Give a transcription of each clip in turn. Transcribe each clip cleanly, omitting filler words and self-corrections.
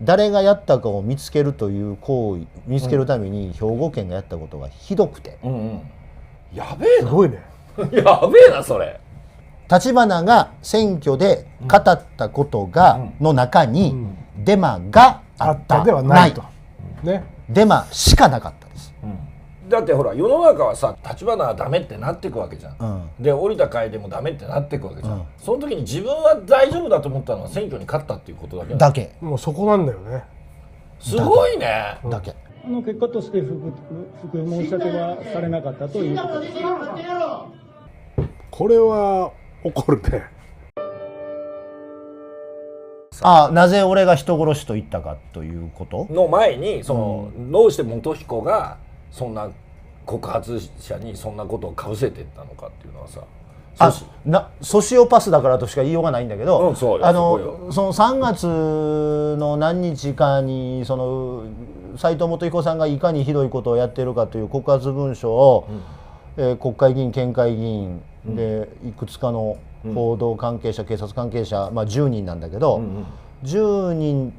誰がやったかを見つけるという行為、見つけるために兵庫県がやったことがひどくて、やべえな。すごいね。やべえなそれ。立花が選挙で語ったことが、の中にデマがあっあったたではないと。ね。デマしかなかったです。だってほら世の中はさ、立花はダメってなっていくわけじゃん、で折田楓もダメってなっていくわけじゃん、その時に自分は大丈夫だと思ったのは選挙に勝ったっていうことだけだけもうそこなんだよね。すごいね。だけ結果として復申し立てはされなかったということです。これは怒るね。なぜ俺が人殺しと言ったかということの前にどうして元彦がそんな告発者にそんなことをかぶせていったのかっていうのはさ、ソシオパスだからとしか言いようがないんだけど、その3月の何日かに斉藤元彦さんがいかにひどいことをやっているかという告発文書を、国会議員県会議員でいくつかの報道関係者、警察関係者、10人なんだけど、10人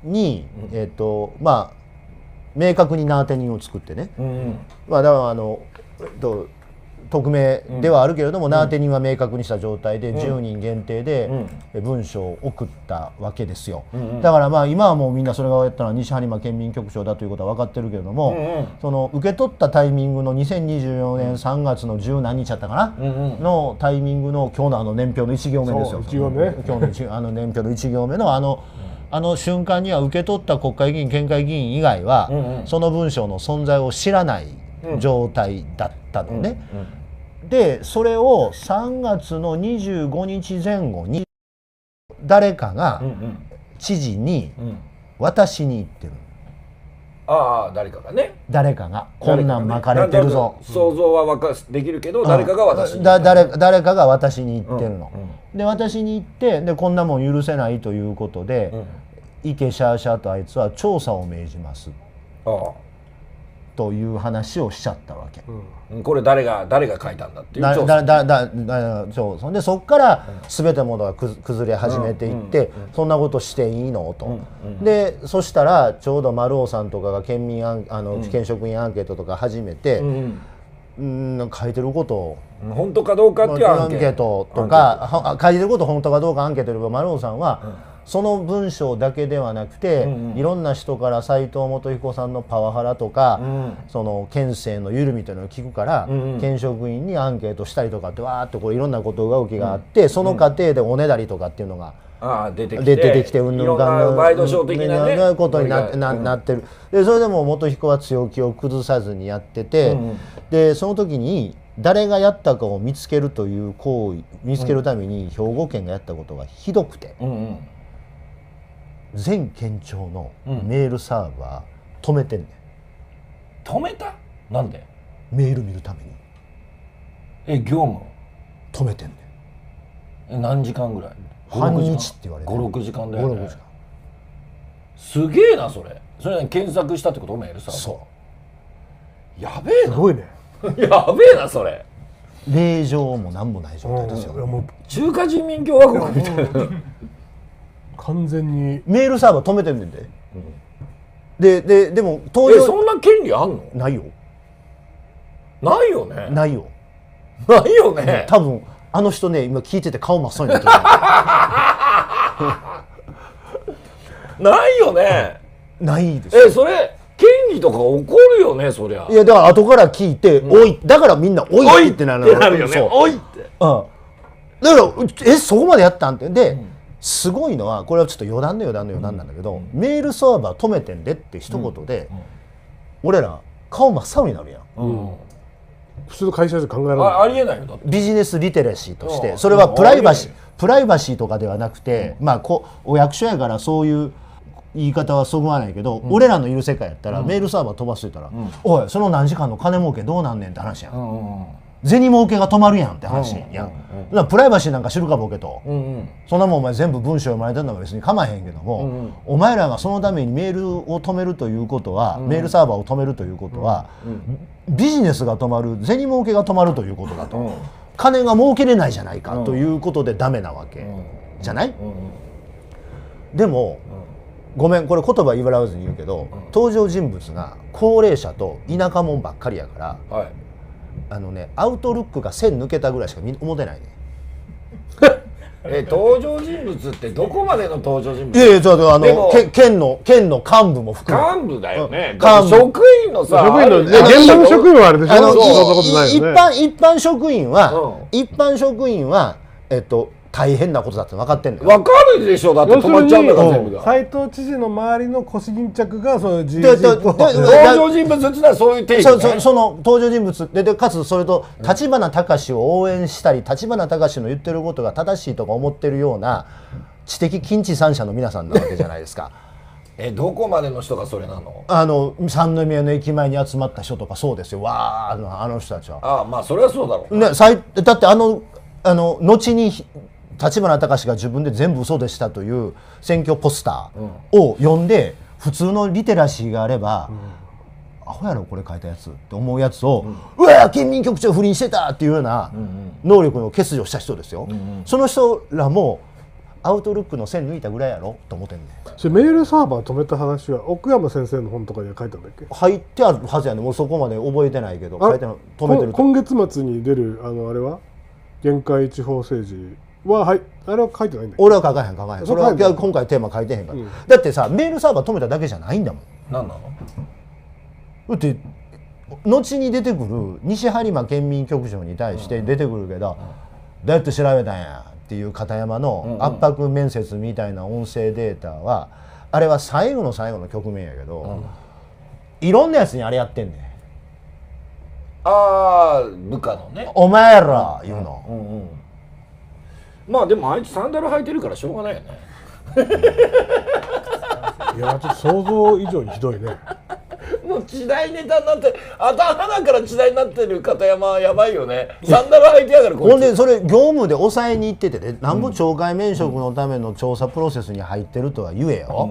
に、明確に名当て人を作ってね、だから匿名ではあるけれども、名当て人は明確にした状態で10人限定で文書を送ったわけですよ。だから今はもうみんなそれがやったのは西播磨県民局長だということは分かってるけれども、その受け取ったタイミングの2024年3月の十何日だったかな、のタイミングの今日の年表の1行目ですよ。1行目今日の年表の1行目のあの瞬間には受け取った国会議員県会議員以外は、その文書の存在を知らない状態だったのね。でそれを3月の25日前後に誰かが知事に渡しに行ってる。誰かがね、誰かがこんなん巻かれてるぞ、想像はできるけど誰かが渡しに誰かが渡しに行ってるの。で渡しに行って、でこんなもん許せないということで、池シャーシャーとあいつは調査を命じますという話をしちゃったわけ。これ誰が書いたんだっていう調査でそこから全てのものが崩れ始めていって、そんなことしていいのと。でそしたらちょうど丸尾さんとかが県職員アンケートとか始めて、書いてることを本当かどうかっていうアンケートとか書いてること本当かどうかアンケートよりも丸尾さんは、その文章だけではなくて、いろんな人から斉藤元彦さんのパワハラとか、その県政の緩みというのを聞くから、県職員にアンケートしたりとかってわーっといろんなことが動きがあって、その過程でおねだりとかっていうのが出てきてうんぬんかんぬんワイドショー的なことになってる。でそれでも元彦は強気を崩さずにやってて、でその時に誰がやったかを見つけるという行為、見つけるために兵庫県がやったことがひどくて、全県庁のメールサーバー止めてんねん。止めた？なんで？メール見るために。業務止めてんねん。何時間ぐらい？半日って言われてる。5、6時間だよね。5、6時間。すげえなそれ。それ検索したってこと？メールサーバー。そう。やべえな。すごいね。やべえなそれ。令状も何もない状態ですよ。中華人民共和国みたいな。完全にメールサーバー止めてんねんで。でもそんな権利あんの？ないよ。ないよね。ないよ。ないよね。多分あの人ね今聞いてて顔真っ青になってる。ないよね。ないです。それ権利とか起こるよねそりゃ。いやだから後から聞いて、おいだからみんなおいってなるよね。おいって。だからそこまでやったんってですごいのは、これはちょっと余談なんだけど、メールサーバー止めてんでって一言で、俺ら顔真っ青になるやん。普通の会社で考えられない。ありえないよ。ビジネスリテラシーとして、それはプライバシーとかではなくて、お役所やからそういう言い方はそぐわないけど、俺らのいる世界やったら、メールサーバー飛ばしといたら、おいその何時間の金儲けどうなんねんって話やん。銭儲けが止まるやんって話やん。プライバシーなんか知るかボケと、そんなもんお前全部文章読まれてるのは別に構えへんけども、お前らがそのためにメールを止めるということは、メールサーバーを止めるということは、ビジネスが止まる、銭儲けが止まるということだと、金が儲けれないじゃないかということでダメなわけじゃない。でもごめんこれ言葉言わずに言うけど、登場人物が高齢者と田舎者ばっかりやから、はい、アウトルックが線抜けたぐらいしか思ってないね。登場人物ってどこまでの登場人物？いやいや、県の幹部も含め幹部だよね。幹部、職員のさ、職員の現場の職員はあれでしょ。そんなことないよね。一般職員は大変なことだって分かってんのよ。分かるでしょ。だって止まっちゃうんだから全部が。斉藤知事の周りの腰巾着がそういう登場人物ってのはそういう定義ね。その登場人物でかつそれと立花隆を応援したり、立花隆の言ってることが正しいとか思ってるような知的近知三者の皆さんなわけじゃないですか。どこまでの人がそれなの？三宮の駅前に集まった人とかそうですよ。わあ、あの人たちは。まあそれはそうだろうね。だって後に立花隆が自分で全部嘘でしたという選挙ポスターを読んで、普通のリテラシーがあれば、アホやろこれ書いたやつって思うやつを、うわ県民局長不倫してたっていうような能力の欠如した人ですよ。その人らもアウトルックの線抜いたぐらいやろと思ってんね。メールサーバー止めた話は奥山先生の本とかには書いたんだっけ？入ってあるはずやね。もうそこまで覚えてないけど書いて止めてると。今月末に出るあれは限界地方政治は、はい、あれは書いてないんだっけ？俺は書かへん。それは今回テーマ書いてへんから、だってさメールサーバー止めただけじゃないんだもん。何なの？だって後に出てくる西播磨県民局長に対して出てくるけど、どうやって調べたんやっていう片山の圧迫面接みたいな音声データは、あれは最後の最後の局面やけど、いろんなやつにあれやってんねん。部下のね。お前ら言うの。まあでもあいつサンダル履いてるからしょうがないよね。いやちょっと想像以上にひどいね。もう時代ネタになって頭から時代になってる片山はやばいよね。サンダル履いてやがるこいつ。ほんでそれ業務で抑えに行っててね、なんぼ懲戒免職のための調査プロセスに入ってるとは言えよ、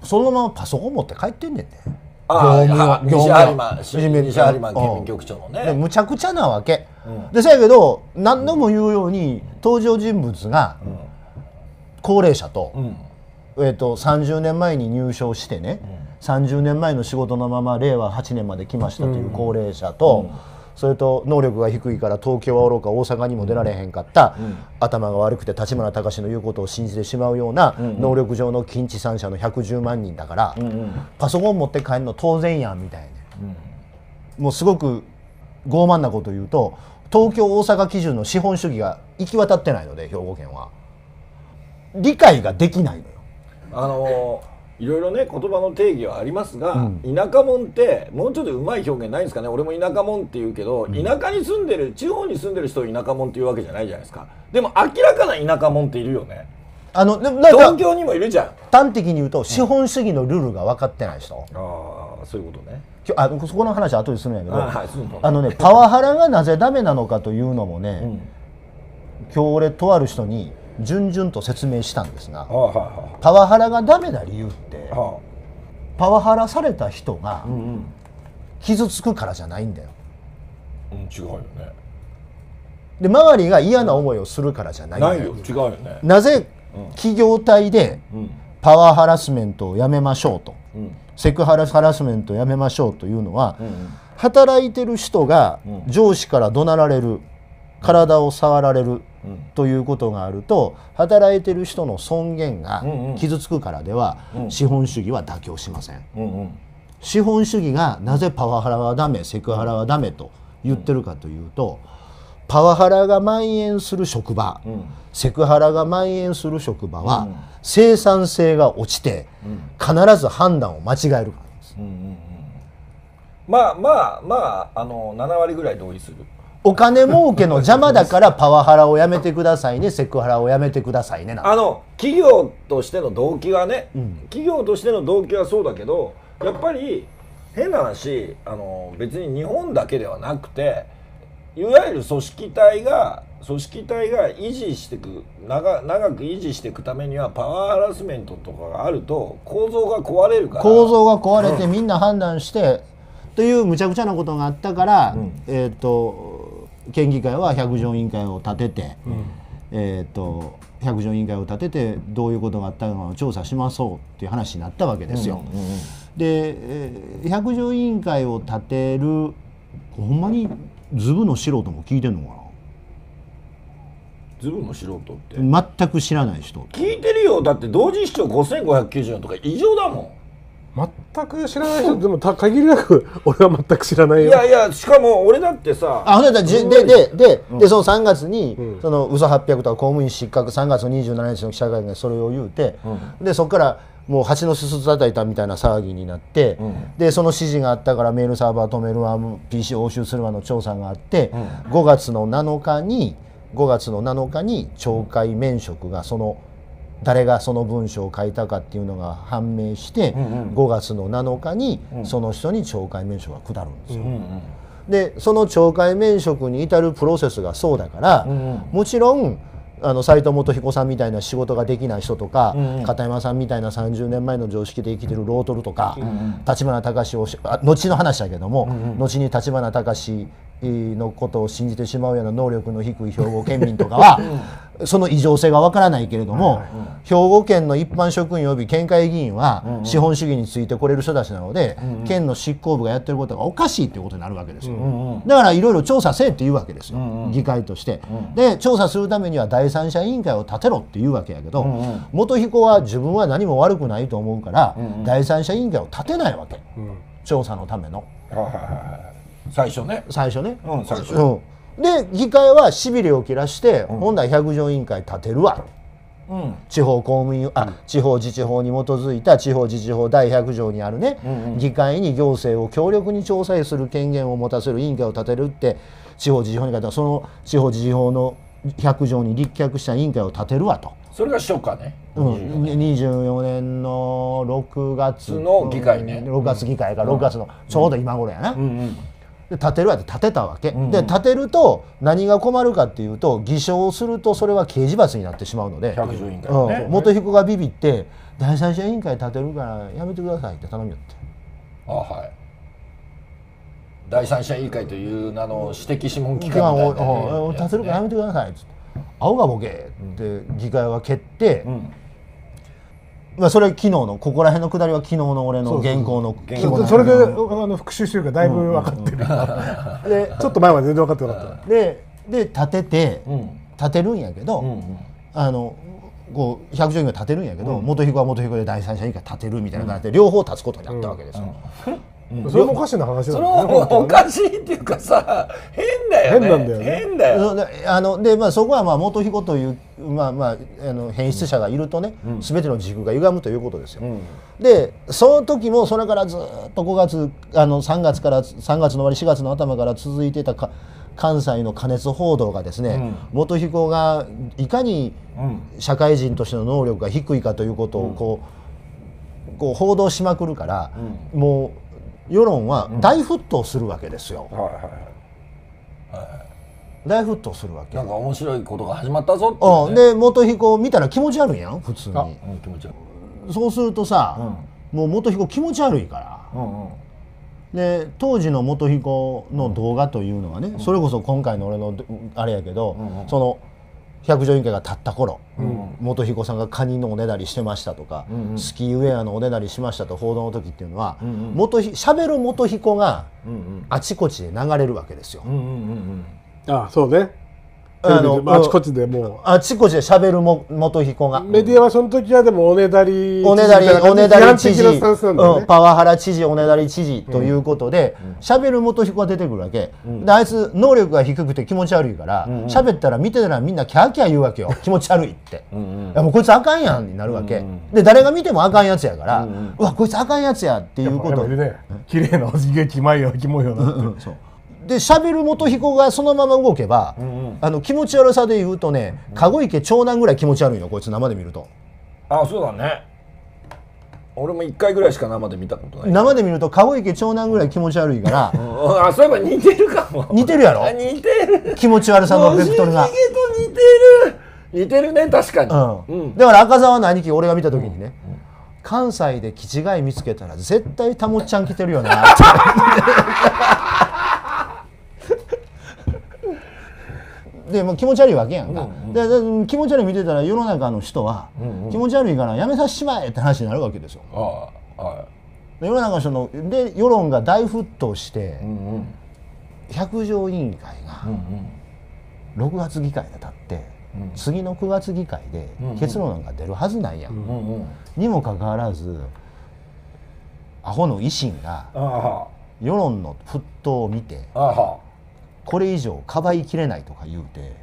そのままパソコン持って帰ってんねんて。西播磨県民局長のね。むちゃくちゃなわけ。でそやけど何度も言うように登場人物が高齢者と、30年前に入省してね、30年前の仕事のまま令和8年まで来ましたという高齢者と、それと能力が低いから東京はおろか大阪にも出られへんかった、頭が悪くて立花隆の言うことを信じてしまうような、能力上の近知三者の110万人だから、パソコン持って帰るの当然やんみたいな、もうすごく傲慢なこと言うと東京大阪基準の資本主義が行き渡ってないので兵庫県は理解ができないのよ。いろいろね言葉の定義はありますが、田舎者ってもうちょっとうまい表現ないんですかね。俺も田舎者って言うけど、田舎に住んでる地方に住んでる人を田舎者っていうわけじゃないじゃないですか。でも明らかな田舎者っているよね。東京にもいるじゃん。端的に言うと資本主義のルールが分かってない人、そういうことね。そこの話は後でするんやけど、パワハラがなぜダメなのかというのもね、今日俺とある人に順々と説明したんですが、パワハラがダメな理由って、パワハラされた人が傷つくからじゃないんだよ。違うよね。で周りが嫌な思いをするからじゃないんだよ。違うよね。なぜ企業体でパワーハラスメントをやめましょうと、セクハラスメントをやめましょうというのは、働いてる人が上司から怒鳴られる、体を触られるということがあると、働いてる人の尊厳が傷つくからでは、資本主義は妥協しません。資本主義がなぜパワハラはダメ、セクハラはダメと言ってるかというと、パワハラが蔓延する職場、セクハラが蔓延する職場は、生産性が落ちて、必ず判断を間違えるからです。まあ7割ぐらい同意する。お金儲けの邪魔だからパワハラをやめてくださいね、セクハラをやめてくださいね。企業としての動機はね、企業としての動機はそうだけど、やっぱり変な話、別に日本だけではなくて、いわゆる組織体が維持していく、長く維持していくためにはパワーハラスメントとかがあると構造が壊れるから、構造が壊れてみんな判断してというむちゃくちゃなことがあったから、県議会は百条委員会を立てて、百条委員会を立ててどういうことがあったのかを調査しましょうっていう話になったわけですよ。で、百条委員会を立てるほんまにズブの素人も聞いてんのかな。ズブの素人って全く知らない人聞いてるよ。だって同時視聴5594とか異常だもん。全く知らない人でも限りなく俺は全く知らないよ。いやいや、しかも俺だってさでその3月に、その嘘800とか公務員失格3月27日の記者会見でそれを言うて、でそこからもう蜂のすす叩いたみたいな騒ぎになって、でその指示があったからメールサーバー止めるわ PC 押収するわの調査があって、5月の7日に懲戒免職が誰がその文章を書いたかっていうのが判明して、5月の7日にその人に懲戒免職が下るんですよ。でその懲戒免職に至るプロセスがそうだから、もちろん斉藤元彦さんみたいな仕事ができない人とか、片山さんみたいな30年前の常識で生きてるロートルとか、立花隆を後の話だけども、後に立花隆のことを信じてしまうような能力の低い兵庫県民とかはその異常性がわからないけれども、兵庫県の一般職員及び県会議員は資本主義についてこれる人たちなので、県の執行部がやってることがおかしいっていうことになるわけですよ。だからいろいろ調査せえって言うわけですよ、議会として。で調査するためには第三者委員会を立てろって言うわけやけど、元彦は自分は何も悪くないと思うから、第三者委員会を立てないわけ、調査のための。最初ね。最初。で議会はしびれを切らして、本来百条委員会立てるわ、地方自治法に基づいた地方自治法第100条にあるね、議会に行政を強力に調査する権限を持たせる委員会を立てるって地方自治法に書いてある。その地方自治法の100条に立脚した委員会を立てるわと。それが初夏ね。24年の6月の議会ね。6月議会が6月のちょうど今頃やな。で立てるわって立てたわけ、で立てると何が困るかっていうと、偽証するとそれは刑事罰になってしまうので、百条委員会ね、元彦がビビって第三者委員会立てるからやめてくださいって頼みよって。第三者委員会という名の私的諮問機関みたいな、立てるからやめてくださいっつって、青がボケって議会は蹴って、それ昨日のここら辺のくだりは昨日の俺の原稿のそれで復習してるからだいぶ分かってるでちょっと前まで全然分かってなかった。で立てるんやけど、こう百条委員会立てるんやけど、元彦は元彦で第三者委員会立てるみたいな感じで両方立つことになったわけですよ。それもおかしな話だよね。それもおかしいっていうかさ、変だよね。変なんだよね。変だよ。でそこは元彦という変質者がいるとね、全ての軸が歪むということですよ。でその時もそれからずっと5月3月の終わり4月の頭から続いてた関西の過熱報道がですね、元彦がいかに社会人としての能力が低いかということをこう報道しまくるから、もう世論は大沸騰するわけですよ。大沸騰するわけ。なんか面白いことが始まったぞって、で元彦を見たら気持ち悪いやん普通に。気持ち悪い。そうするとさ、もう元彦気持ち悪いから、で当時の元彦の動画というのはね、それこそ今回の俺のあれやけど、その百条委員会が立った頃、元彦さんがカニのおねだりしてましたとか、スキーウェアのおねだりしましたと報道の時っていうのは、しゃべる元彦があちこちで流れるわけですよ。そうね。あちこちでもうあちこちでしゃべる元彦が、メディアはその時はでもおねだり知事、パワハラ知事おねだり知事ということでしゃべる元彦が出てくるわけで、あいつ能力が低くて気持ち悪いからしゃべったら見てたらみんなキャーキャー言うわけよ気持ち悪いって。もうこいつあかんやんになるわけで、誰が見てもあかんやつやから、うわこいつあかんやつやっていうことで、綺麗なおじげキモいよキモいよなって。でしゃべる元彦がそのまま動けば、気持ち悪さで言うとね、籠池長男ぐらい気持ち悪いのこいつ生で見ると。そうだね。俺も1回ぐらいしか生で見たことない。生で見ると籠池長男ぐらい気持ち悪いからそういえば似てるかも。似てるやろ。似てる。気持ち悪さのベクトルが似てるね確かに。だから赤澤の兄貴俺が見た時にね、関西で気違い見つけたら絶対たもっちゃん来てるよなってででもう気持ち悪いわけやんか、で気持ち悪い見てたら世の中の人は、気持ち悪いからやめさせちまえって話になるわけですよ。で世の中の人ので世論が大沸騰して、百条委員会が6月議会が経って、次の9月議会で結論が出るはずなんや、にもかかわらずアホの維新が世論の沸騰を見てこれ以上かばいきれないとか言うて、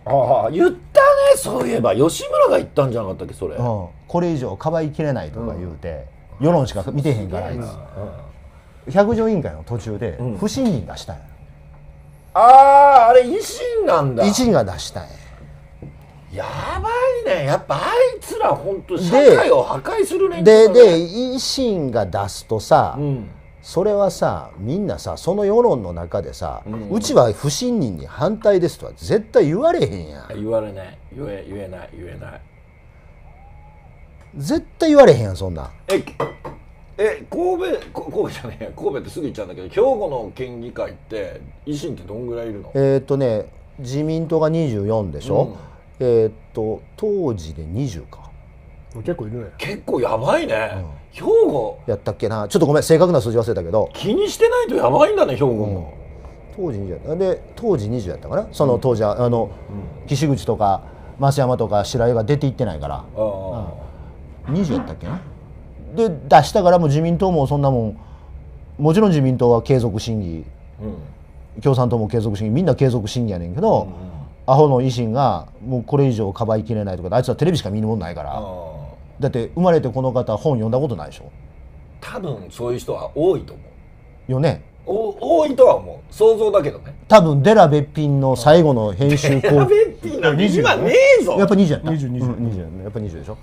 言ったね、そういえば吉村が言ったんじゃなかったっけそれ、これ以上かばいきれないとか言うて、世論しか見てへんからあいつ、百条委員会の途中で不信任出したんや。あれ維新なんだ。維新が出したんや。やばいね、やっぱあいつら本当社会を破壊する連中だね。で維新が出すとさ、それはさみんなさその世論の中でさ、うちは不信任に反対ですとは絶対言われへんやん。言われない、言えない絶対言われへんやんそんなん。神戸じゃねえ、神戸ってすぐ言っちゃうんだけど、兵庫の県議会って維新ってどんぐらいいるの？自民党が24でしょ、当時で20か。結構いるね。結構やばいね、兵庫やったっけな、ちょっとごめん正確な数字忘れたけど、気にしてないとやばいんだね兵庫も、当時20やったで、当時20やったかな、その当時は岸口とか増山とか白井が出ていってないから、20やったっけな。で出したからもう自民党もそんなもん、もちろん自民党は継続審議、共産党も継続審議、みんな継続審議やねんけど、アホの維新がもうこれ以上かばいきれないとか、あいつはテレビしか見るもんないから、だって生まれてこの方本読んだことないでしょ。多分そういう人は多いと思うよね。多いとは思う、想像だけどね。多分デラべっぴんの最後の編集デラべっぴんなんて今ねえぞ。やっぱ20やった。20やっぱ20でしょ。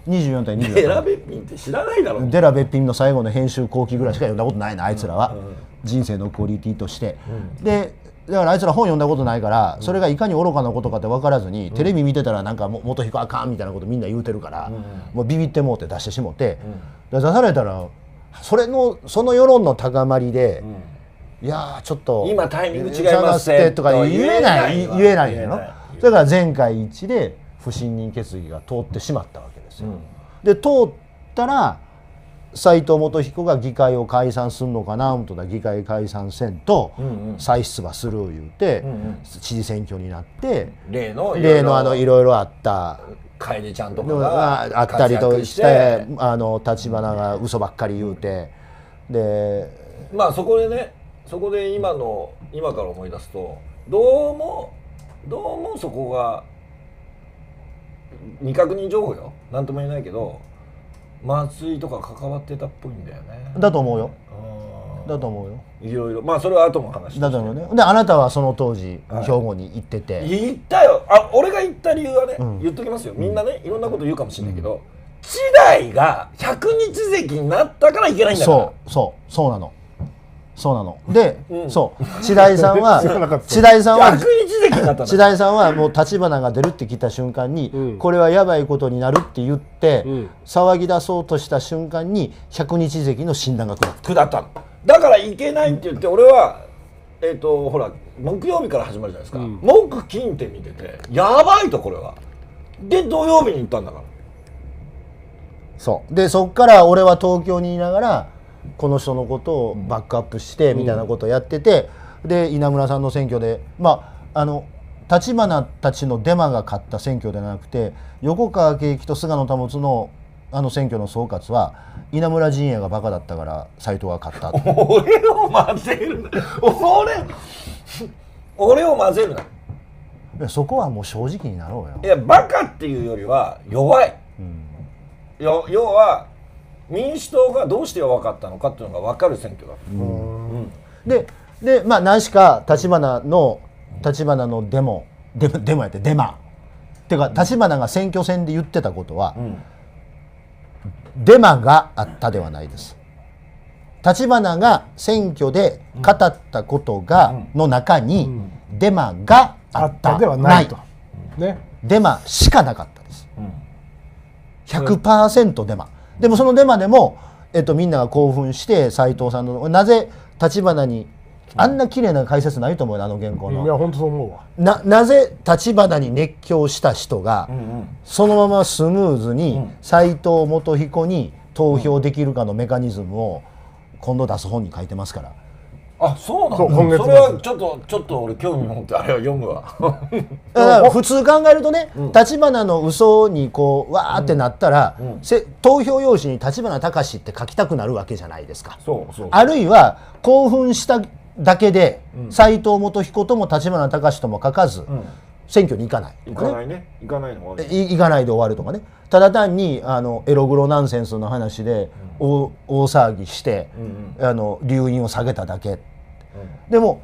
24対20。デラべっぴんって知らないだろ。デラべっぴんの最後の編集後期ぐらいしか読んだことないな、あいつらは、人生のクオリティとして、でだからあいつら本読んだことないから、それがいかに愚かなことかって分からずに、テレビ見てたらなんか元彦あかんみたいなことみんな言うてるから、もうビビってもうて出してしもて、出されたらその世論の高まりで、いやちょっと今タイミング違いますってとか言えないの。だから全会一致で不信任決議が通ってしまったわけですよ。で通ったら斉藤元彦が議会を解散するのかなと思ったら、議会解散せんと再出馬する言うて、知事選挙になって、例のいろいろあった楓ちゃんとかがあったりとして立花が嘘ばっかり言うて、でまあそこで今から思い出すと、どうもそこが未確認情報よ、なんとも言えないけど松井とか関わってたっぽいんだよね。だと思うよ。いろいろ、まあそれは後の話だと思うね。であなたはその当時兵庫に行ってて。行ったよ。俺が行った理由はね、言っときますよ。みんなねいろんなこと言うかもしれないけど、知大が100日席になったからいけないんだから。そうなの。で、知大さんは知大さんはもう立花が出るって聞いた瞬間に、これはやばいことになるって言って、騒ぎ出そうとした瞬間に100日席の診断が下ったの。だからいけないって言って、俺はほら木曜日から始まるじゃないですか、木金って見ててやばいと、これはで土曜日に行ったんだから。そうでそっから俺は東京にいながらこの人のことをバックアップしてみたいなことをやってて、で稲村さんの選挙で立花たちのデマが勝った選挙ではなくて、横川景気と菅野保の選挙の総括は稲村陣営がバカだったから斉藤が勝ったと。俺を混ぜるな。俺を混ぜるな。そこはもう正直になろうよ。いやバカっていうよりは弱い、要は民主党がどうして弱かったのかっていうのが分かる選挙だ。でまあ何しか立花のデマってか、立花が選挙戦で言ってたことは、デマがあったではないです。立花が選挙で語ったことの中にデマがあったではないと、デマしかなかったです。100% デマ。でもそのデマでも、みんなが興奮して斉藤さんのなぜ立花にあんな綺麗な解説ないと思うよ、あの原稿の。いや本当そう思うわ。なぜ立花に熱狂した人が、そのままスムーズに斎藤元彦に投票できるかのメカニズムを今度出す本に書いてますから。あ、そうなんだ。そう今月それはちょっと俺興味持ってあれは読むわ。だから普通考えるとね、立花の嘘にこうわーってなったら、投票用紙に立花隆って書きたくなるわけじゃないですか。そうあるいは興奮しただけで斎藤元彦とも立花隆とも書かず、選挙に行かない、行かないね。行かないの悪い。行かないで終わるとかね。ただ単にエログロナンセンスの話で大騒ぎして、留飲を下げただけ。でも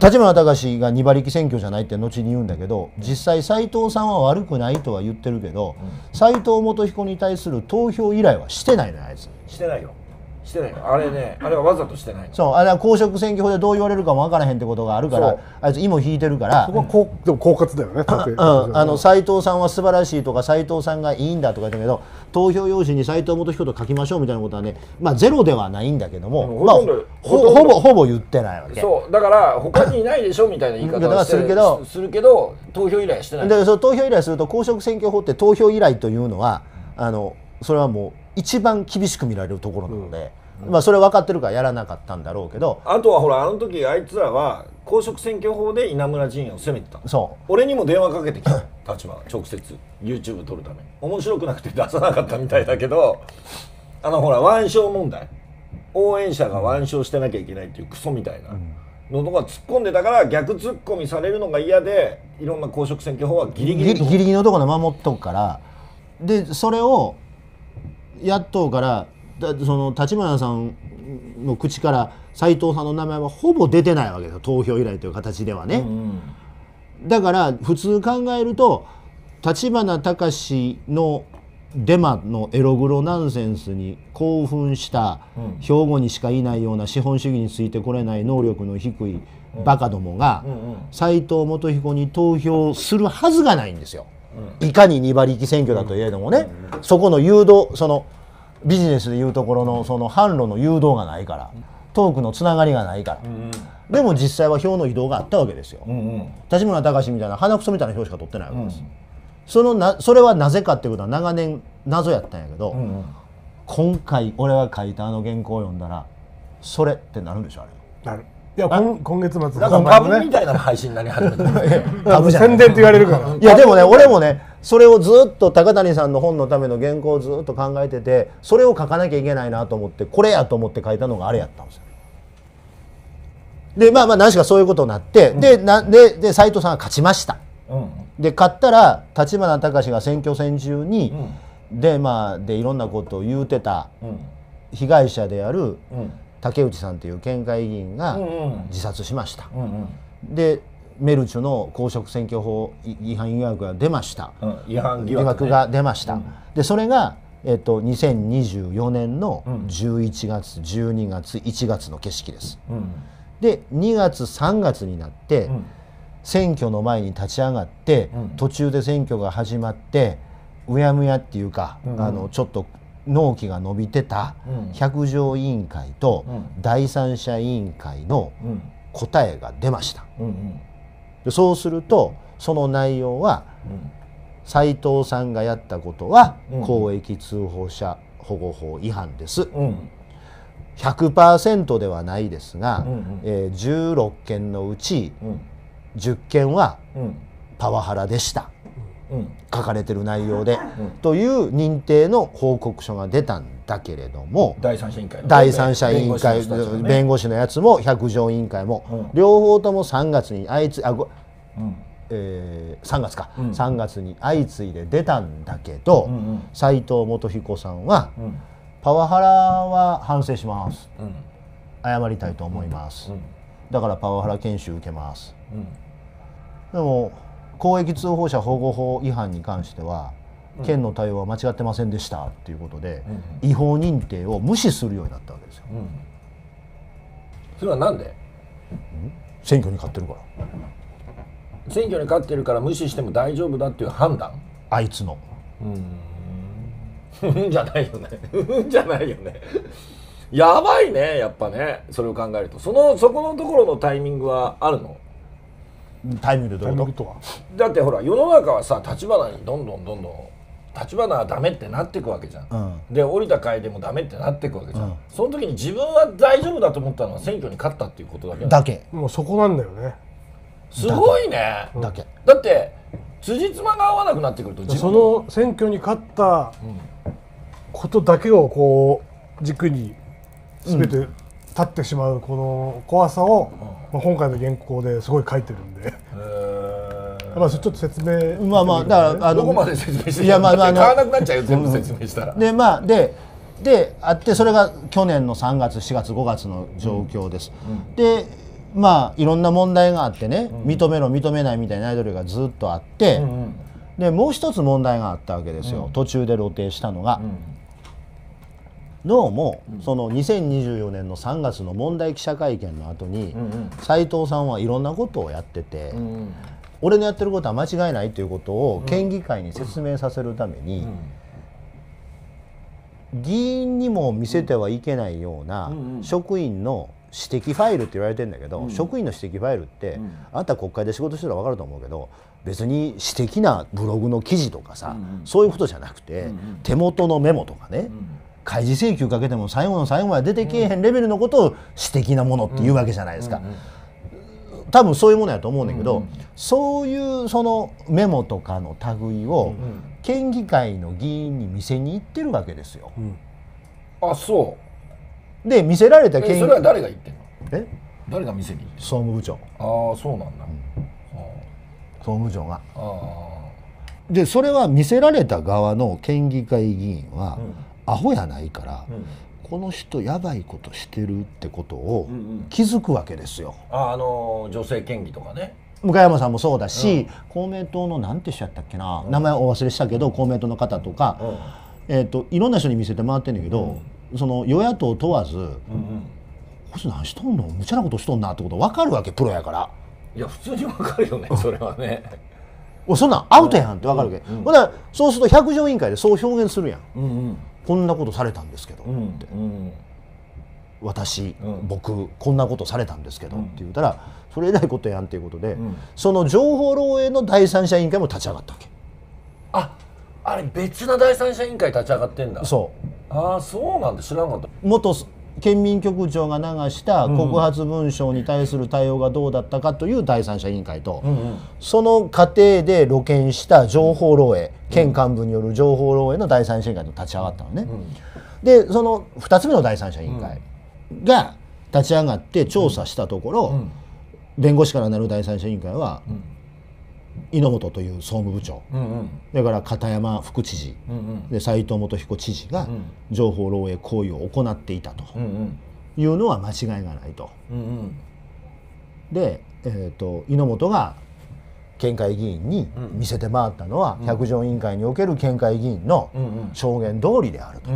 立花隆が2馬力選挙じゃないって後に言うんだけど、実際斎藤さんは悪くないとは言ってるけど、斎藤元彦に対する投票依頼はしてないのよ、あいつ。してないよ。してないよ。あれね、あれはわざとしてないの。そう、あれは公職選挙法でどう言われるかも分からへんってことがあるから、あいつ芋引いてるから。そこはでも狡猾だよね。斎藤さんは素晴らしいとか斎藤さんがいいんだとか言ったけど、投票用紙に斎藤元彦と書きましょうみたいなことはね、まあゼロではないんだけども、まあほぼ言ってないわけ。そうだから他にいないでしょみたいな言い方をしてするけど投票依頼はしてない。だからその投票依頼すると公職選挙法って投票依頼というのはそれはもう一番厳しく見られるところなので。まあそれ分かってるからやらなかったんだろうけど、あとはほらあの時あいつらは公職選挙法で稲村陣営を攻めてた。そう俺にも電話かけてきた立花直接 YouTube 撮るために。面白くなくて出さなかったみたいだけど、ほら腕章問題、応援者が腕章してなきゃいけないっていうクソみたいなのとか突っ込んでたから、逆突っ込みされるのが嫌でいろんな公職選挙法はギリギリのところで守っとくから、でそれをやっとうから、その立花さんの口から斎藤さんの名前はほぼ出てないわけですよ、投票依頼という形ではね。だから普通考えると立花隆のデマのエログロナンセンスに興奮した兵庫にしかいないような資本主義についてこれない能力の低いバカどもが斎藤元彦に投票するはずがないんですよ。いかに2馬力選挙だといえどもね、そこの誘導、そのビジネスでいうところのその販路の誘導がないから、トークのつながりがないから、でも実際は票の移動があったわけですよ。立花隆みたいな鼻くそみたいな票しか取ってないわけです。それはなぜかっていうことは長年謎やったんやけど、今回俺が書いた原稿を読んだらそれってなるんでしょ。あれなる。いや今月末なんかパブみたいな配信になり始めた。宣伝って言われるから。いやでもね、俺もねそれをずっと高谷さんの本のための原稿をずっと考えてて、それを書かなきゃいけないなと思って、これやと思って書いたのがあれやったんですよ。でまあ何しかそういうことになって、で斎藤さんが勝ちました。で勝ったら立花隆が選挙戦中に、でいろんなことを言うてた被害者である竹内さんという県会議員が自殺しました。でメルチュの公職選挙法違反疑惑が出ました。違反疑惑が出ました。でそれが2024年の11月、12月、1月の景色です。で2月3月になって選挙の前に立ち上がって、途中で選挙が始まってうやむやっていうか、ちょっと納期が伸びてた百条委員会と第三者委員会の答えが出ました。でそうするとその内容は、斎藤さんがやったことは公益通報者保護法違反です。100% ではないですが、16件のうち10件はパワハラでした、書かれてる内容で、という認定の報告書が出たんだけれども、第三者委員会弁護士のやつも百条委員会も、両方とも3月に3月に相次いで出たんだけど、斎藤元彦さんは、パワハラは反省します、謝りたいと思います、だからパワハラ研修受けます、でも公益通報者保護法違反に関しては、県の対応は間違ってませんでしたっていうことで、違法認定を無視するようになったわけですよ。それはなんで？選挙に勝ってるから。選挙に勝ってるから無視しても大丈夫だっていう判断？あいつの。じゃないよね。じゃないよね。やばいねやっぱね、それを考えるとそこのところのタイミングはあるの？タイミングでどういうこと？とはだってほら世の中はさ、立花にどんどん立花はダメってなっていくわけじゃん、で織田楓もダメってなっていくわけじゃん、その時に自分は大丈夫だと思ったのは選挙に勝ったっていうことだけもうそこなんだよね。すごいね。だけだって辻褄が合わなくなってくるとその選挙に勝ったことだけをこう軸に全て立ってしまうこの怖さを、まあ、今回の原稿ですごい書いてるんで、まあちょっと説明、まあだからどこまで説明していやまあ買わなくなっちゃうよ全部説明したら。であってそれが去年の3月4月5月の状況です。でまあいろんな問題があってね、認めろ認めないみたいなアイドルがずっとあって、でもう一つ問題があったわけですよ、途中で露呈したのが、どうもその2024年の3月の問題記者会見の後に斉藤さんはいろんなことをやってて、俺のやってることは間違いないということを県議会に説明させるために、議員にも見せてはいけないような職員の指摘ファイルって言われてるんだけど、職員の指摘ファイルって、あんた国会で仕事してたら分かると思うけど、別に私的なブログの記事とかさ、そういうことじゃなくて、手元のメモとかね、開示請求かけても最後の最後まで出てけえへんレベルのことを私的なものっていうわけじゃないですか。多分そういうものやと思うんだけど、そういうそのメモとかの類を県議会の議員に見せに行ってるわけですよ。あ、そうで見せられた県議、それは誰が言ってんの？誰が店に行ってんの？総務部長。ああそうなんだ、総務長が。でそれは見せられた側の県議会議員は、アホやないから、この人やばいことしてるってことを気づくわけですよ。女性県議とかね、向山さんもそうだし、公明党の何て人やったっけな、名前お忘れしたけど公明党の方とか、いろんな人に見せて回ってんだけど、その与野党問わず、こいつ何しとんの、無茶なことしとんなってこと分かるわけ、プロやから。いや普通に分かるよねそれはね。そんなんアウトやんって分かるわけ。ほんならそうすると百条委員会でそう表現するやん。こんなことされたんですけどって、私、僕こんなことされたんですけどって言ったら、それえらいことやんっていうことで、その情報漏洩の第三者委員会も立ち上がったわけ。あれ別な第三者委員会立ち上がってんだ。そう、そうなんだ、知らなかった。元県民局長が流した告発文書に対する対応がどうだったかという第三者委員会と、その過程で露見した情報漏洩、県幹部による情報漏洩の第三者委員会と立ち上がったのね。でその2つ目の第三者委員会が立ち上がって調査したところ、弁護士からなる第三者委員会は、猪本という総務部長、だから片山副知事、で斉藤元彦知事が情報漏洩行為を行っていたというのは間違いがないと。で、猪本が県会議員に見せて回ったのは、百条委員会における県会議員の証言通りであると。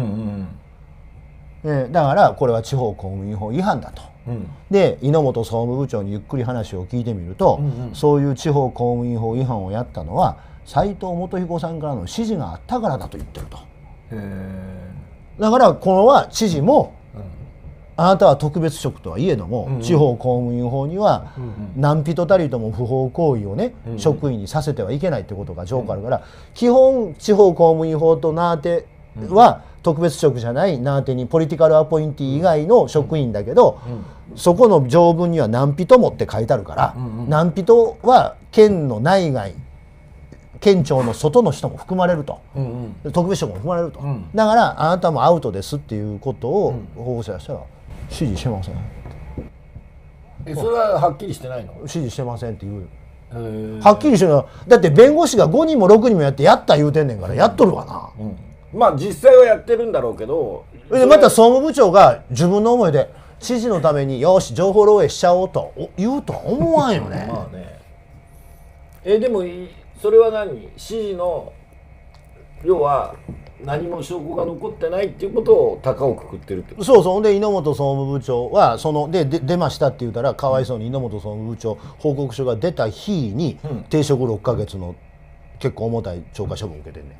だからこれは地方公務員法違反だと。で猪本総務部長にゆっくり話を聞いてみると、そういう地方公務員法違反をやったのは斉藤元彦さんからの指示があったからだと言ってると。だからこのは知事も、あなたは特別職とはいえども、地方公務員法には何人たりとも不法行為をね、職員にさせてはいけないってことが条項あるから、基本地方公務員法と名当ては特別職じゃない名当てにポリティカルアポインティ以外の職員だけど、そこの条文には何人もって書いてあるから、何人は県の内外、県庁の外の人も含まれると、特別職も含まれると、だからあなたもアウトですっていうことを保護者がしたら指示してません。それははっきりしてないの？指示してませんって言う。はっきりしてるの。だって弁護士が5人も6人もやってやった言うてんねんから、やっとるわな。まあ実際はやってるんだろうけど、でまた総務部長が自分の思いで指示のためによし情報漏洩しちゃおうと言うとは思わんよね。まあね。でもそれは何？指示の要は何も証拠が残ってないっていうことを高をくくってるってこと。そうそう。で猪本総務部長はそので出ましたって言ったら、かわいそうに猪本総務部長報告書が出た日に停職6ヶ月の結構重たい懲戒処分を受けてんねん。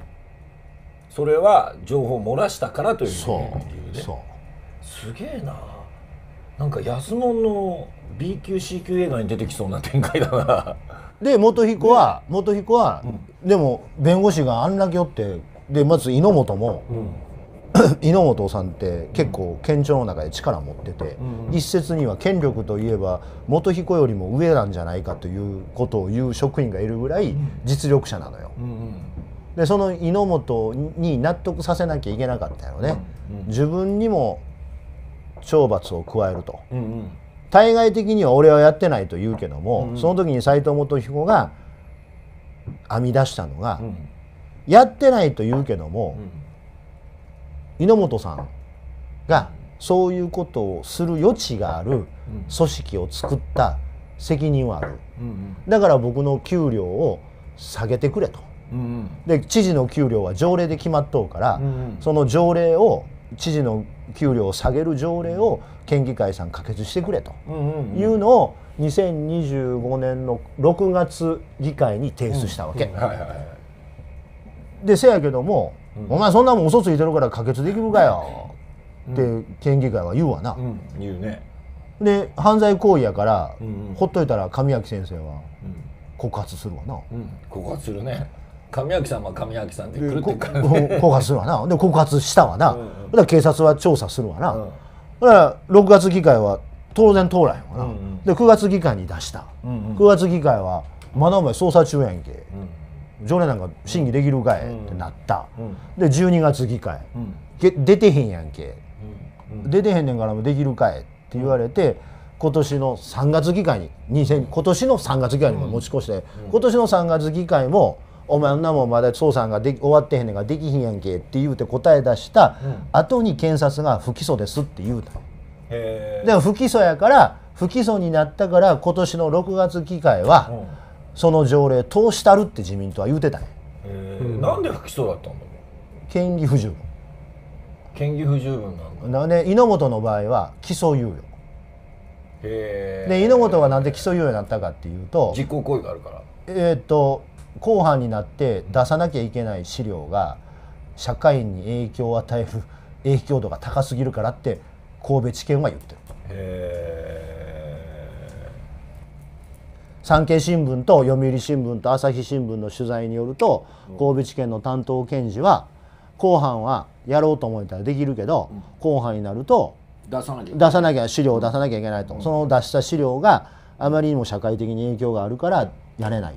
それは情報を漏らしたからという理由で。すげえな。なんか安物の B 級 C 級映画に出てきそうな展開だな。で元彦は、でも弁護士があんだけおって、でまず猪本も、猪本さんって結構県庁の中で力持ってて、一説には権力といえば元彦よりも上なんじゃないかということを言う職員がいるぐらい実力者なのよ。でその猪本に納得させなきゃいけなかったよね。自分にも懲罰を加えると。対外的には俺はやってないと言うけども、その時に斎藤元彦が編み出したのが、やってないと言うけども、猪本さんがそういうことをする余地がある組織を作った責任はある。だから僕の給料を下げてくれと。で知事の給料は条例で決まっとうから、その条例を知事の給料を下げる条例を県議会さん可決してくれというのを2025年の6月議会に提出したわけ。でせやけども、お前そんなもん嘘ついてるから可決できるかよって県議会は言うわな。言うね。で犯罪行為やから、ほっといたら神脇先生は告発するわな。告発するね。神脇さんは神脇さんで来るってから告発するわな。で告発したわな。だから警察は調査するわな。だから6月議会は当然通らへんわな。で9月議会に出した。9月議会はまだお前捜査中やんけ。条例なんか審議できるかいってなった。で12月議会、出てへんやんけ。出てへんねんからもできるかいって言われて、今年の3月議会に今年の3月議会にも持ち越して、今年の3月議会もお前あんなもんまだ捜査が終わってへんねんからできひんやんけって言うて答え出した後に検察が不起訴ですって言うた。でも不起訴やから不起訴になったから今年の6月議会はその条例通したるって自民党は言うてたんや。なんで不起訴だったんだろう。嫌疑不十分。嫌疑不十分なんだ。だね、猪本の場合は起訴猶予。で猪本がなんで起訴猶予になったかっていうと、実行行為があるから。公判になって出さなきゃいけない資料が社会に影響を与える影響度が高すぎるからって神戸地検は言ってる。産経新聞と読売新聞と朝日新聞の取材によると、神戸地検の担当検事は公判はやろうと思ったらできるけど、公判になると資料を出さなきゃいけないと。その出した資料があまりにも社会的に影響があるからやれない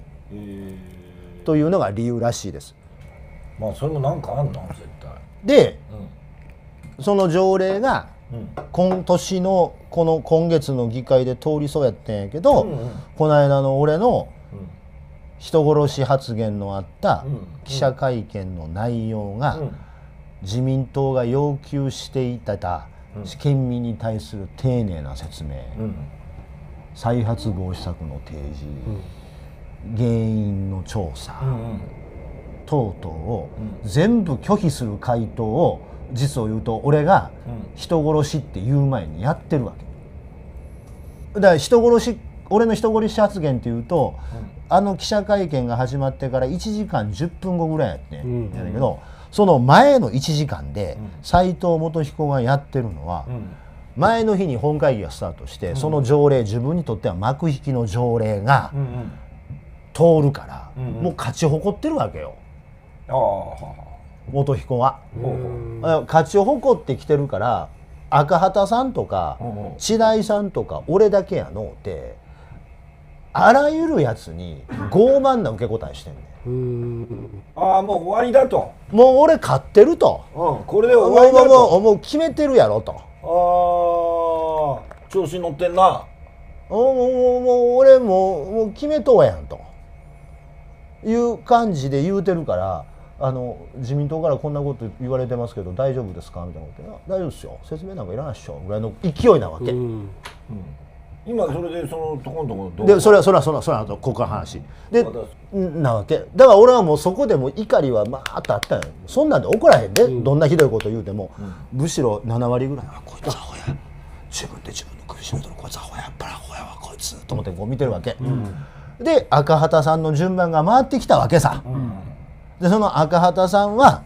というのが理由らしいです。まあそれもなんかあんの絶対で、その条例が今月の議会で通りそうやったんやけど、この間の俺の人殺し発言のあった記者会見の内容が、自民党が要求していた県民に対する丁寧な説明、再発防止策の提示、原因の調査、等々を全部拒否する回答を、実を言うと俺が人殺しって言う前にやってるわけだから。俺の人殺し発言っていうと、あの記者会見が始まってから1時間10分後ぐらいやってんやけど、その前の1時間で斎藤元彦がやってるのは、前の日に本会議がスタートして、その条例、自分にとっては幕引きの条例が通るから、もう勝ち誇ってるわけよ、元彦は。勝ち誇ってきてるから、赤畑さんとか千代さんとか俺だけやのってあらゆるやつに傲慢な受け答えしてんねん。もう終わりだと。もう俺勝ってると。これで終わりだと。もう決めてるやろと。調子に乗ってんな。もう俺もう決めとうやんという感じで言うてるから、自民党からこんなこと言われてますけど大丈夫ですかみたいなことで、大丈夫ですよ、説明なんかいらないっしょぐらいの勢いなわけ。今それでそのところどうでそれはここから話でなわけだから、俺はもうそこでも怒りはまあっとあったんよ。そんなんで怒らへんで、どんなひどいこと言うても、むしろ7割ぐらいはこいつアホや、自分で自分の首絞めとるこいつアホや、やっぱりアホやわこいつと思ってこう見てるわけ、で赤畑さんの順番が回ってきたわけさ、でその赤畑さんは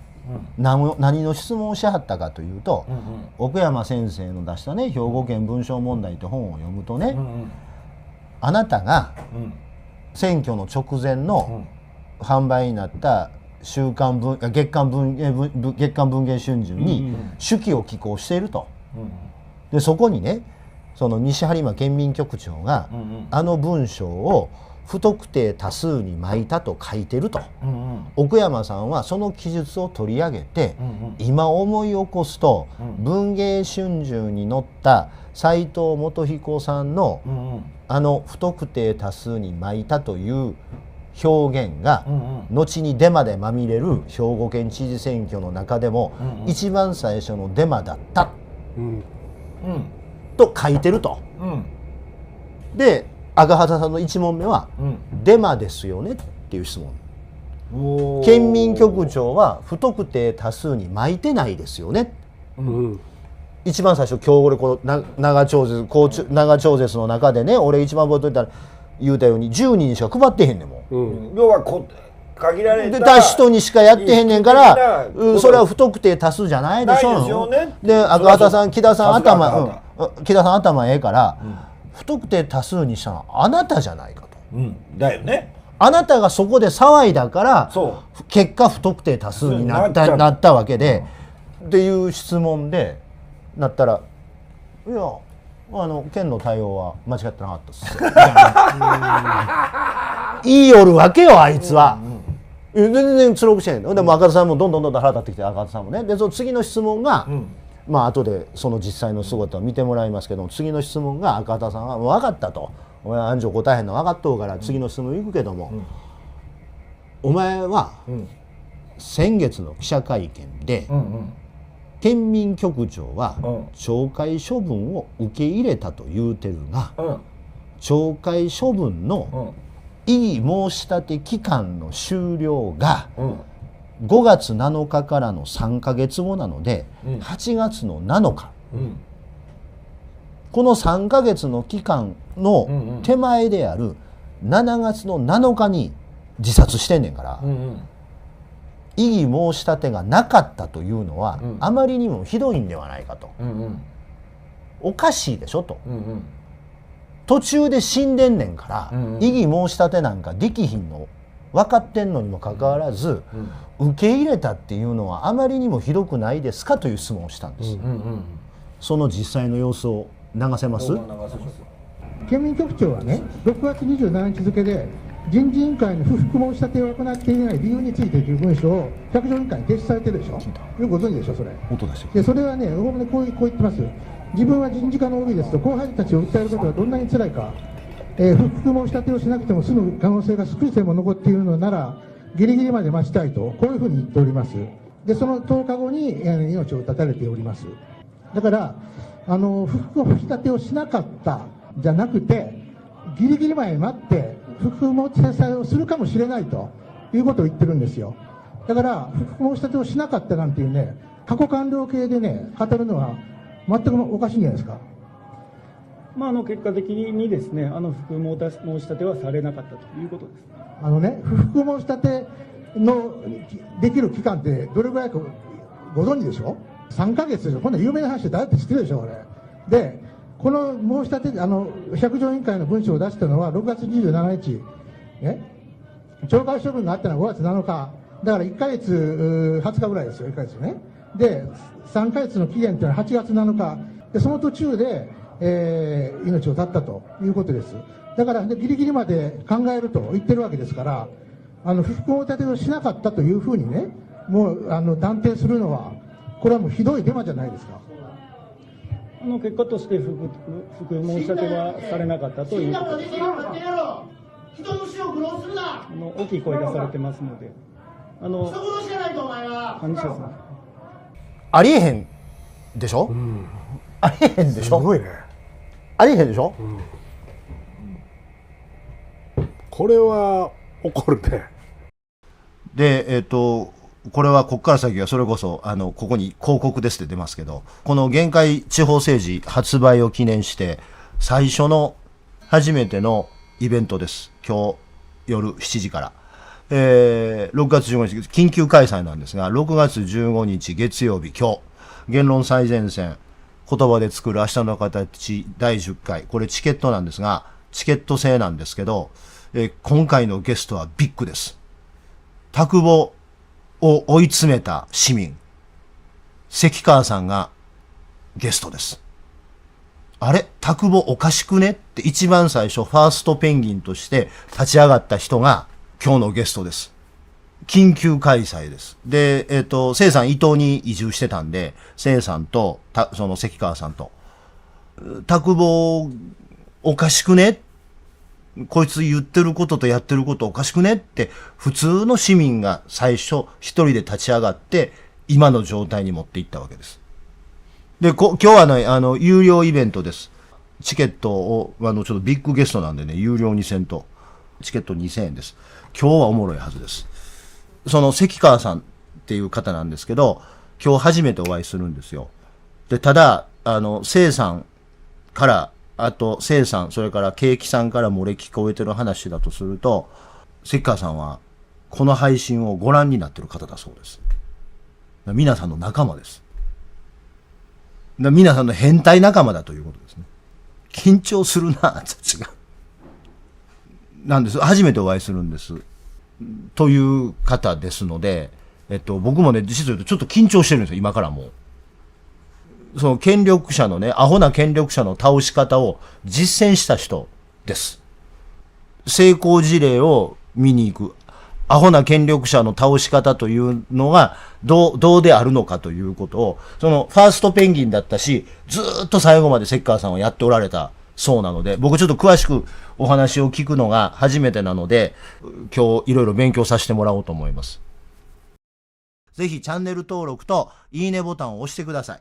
何の質問をしはったかというと、奥山先生の出したね兵庫県文章問題って本を読むとね、あなたが選挙の直前の販売になった月刊文藝春秋に手記を寄稿していると。でそこにねその西播磨県民局長があの文章を不特定多数に巻いたと書いてると、奥山さんはその記述を取り上げて、今思い起こすと、文藝春秋に載った斎藤元彦さんの、あの不特定多数に巻いたという表現が、後にデマでまみれる兵庫県知事選挙の中でも、一番最初のデマだった、と書いてると。で赤畑さんの1問目は、デマですよねっていう質問。県民局長は不特定多数に巻いてないですよね。一番最初今日俺この長丁絶の中でね、俺一番覚えといたら言うたように10人しか配ってへんねんもん。要は限られた人にしかやってへんねんから、それは不特定多数じゃないでしょ。で赤畑さん木田さん頭ええから、不特定多数にしたのはあなたじゃないかと。だよね。あなたがそこで騒いだから結果不特定多数になったわけで、っていう質問でなったら、いや県の対応は間違ってなかったっす言いよるわけよあいつは。全然つろくしてへん。でも赤田さんもどんどん腹立ってきて、赤田さんもね。でその次の質問が、まあ後でその実際の姿を見てもらいますけども、次の質問が赤田さんはもう分かったと、お前安城答えへんの分かっとうから次の質問行くけども、お前は先月の記者会見で、県民局長は懲戒処分を受け入れたと言うてるが、懲戒処分の異議申し立て期間の終了が5月7日からの3ヶ月後なので、8月の7日、この3ヶ月の期間の手前である7月の7日に自殺してんねんから、異議申し立てがなかったというのは、あまりにもひどいんではないかと、おかしいでしょと、途中で死んでんねんから、異議申し立てなんかできひんの分かってんのにもかかわらず、受け入れたっていうのはあまりにもひどくないですかという質問をしたんです。その実際の様子を流せます？県民局長はね、6月27日付で人事委員会の不服申し立てを行っていない理由についてという文書を百条委員会に提出されてるでしょ。よくご存知でしょそれ。でそれはね、おおむねこう言ってます。自分は人事課の OB ですと、後輩たちを訴えることがどんなに辛いか、不服申し立てをしなくても済む可能性が少しでも残っているのならギリギリまで待ちたいと、こういうふうに言っております。でその10日後に命を絶たれております。だから不服申し立てをしなかったじゃなくて、ギリギリまで待って不服申し立てをするかもしれないということを言ってるんですよ。だから不服申し立てをしなかったなんていうね、過去完了形でね語るのは全くおかしいんじゃないですか。結果的にですね、不服申し立てはされなかったということです。不服申し立てのできる期間ってどれぐらいかご存知でしょ。3ヶ月でしょ。こんな有名な話で誰って知ってるでしょこれ。でこの申し立て百条委員会の文書を出したのは6月27日ね、懲戒処分があったのは5月7日だから1ヶ月20日ぐらいですよ。1ヶ月ね。で3ヶ月の期限というのは8月7日で、その途中で、命を絶ったということです。だからギリギリまで考えると言ってるわけですから、不服申し立てをしなかったというふうにね、もう断定するのはこれはもうひどいデマじゃないですか。結果として不服申し立てはされなかったということです。大きい声出されてますので、幹事長さん、ありえへんでしょ、ありえへんでしょ、すごいね、ありえへんでしょ、これは怒るね。でこれはここから先はそれこそここに広告ですって出ますけど、この限界地方政治発売を記念して初めてのイベントです。今日夜7時から6月15日、緊急開催なんですが、6月15日月曜日、今日、言論最前線、言葉で作る明日の形第10回、これチケットなんですが、チケット制なんですけど、今回のゲストはビッグです。田久保を追い詰めた市民、関川さんがゲストです。あれ田久保おかしくねって一番最初ファーストペンギンとして立ち上がった人が今日のゲストです。緊急開催です。で、聖さん伊東に移住してたんで、聖さんとその関川さんと、田久保おかしくね、こいつ言ってることとやってることおかしくねって普通の市民が最初一人で立ち上がって今の状態に持っていったわけです。で、今日はね、有料イベントです。チケットを、ちょっとビッグゲストなんでね、有料2000と、チケット2000円です。今日はおもろいはずです。その関川さんっていう方なんですけど、今日初めてお会いするんですよ。で、ただ、聖さんから、あと、聖さん、それからケーキさんから漏れ聞こえてる話だとすると、関川さんは、この配信をご覧になってる方だそうです。皆さんの仲間です。皆さんの変態仲間だということですね。緊張するな、たちが。なんです。初めてお会いするんです。という方ですので、僕もね、実を言うとちょっと緊張してるんですよ、今からもう。その権力者のね、アホな権力者の倒し方を実践した人です。成功事例を見に行く。アホな権力者の倒し方というのがどうであるのかということを、そのファーストペンギンだったし、ずーっと最後まで関川さんはやっておられたそうなので、僕ちょっと詳しくお話を聞くのが初めてなので、今日いろいろ勉強させてもらおうと思います。ぜひチャンネル登録といいねボタンを押してください。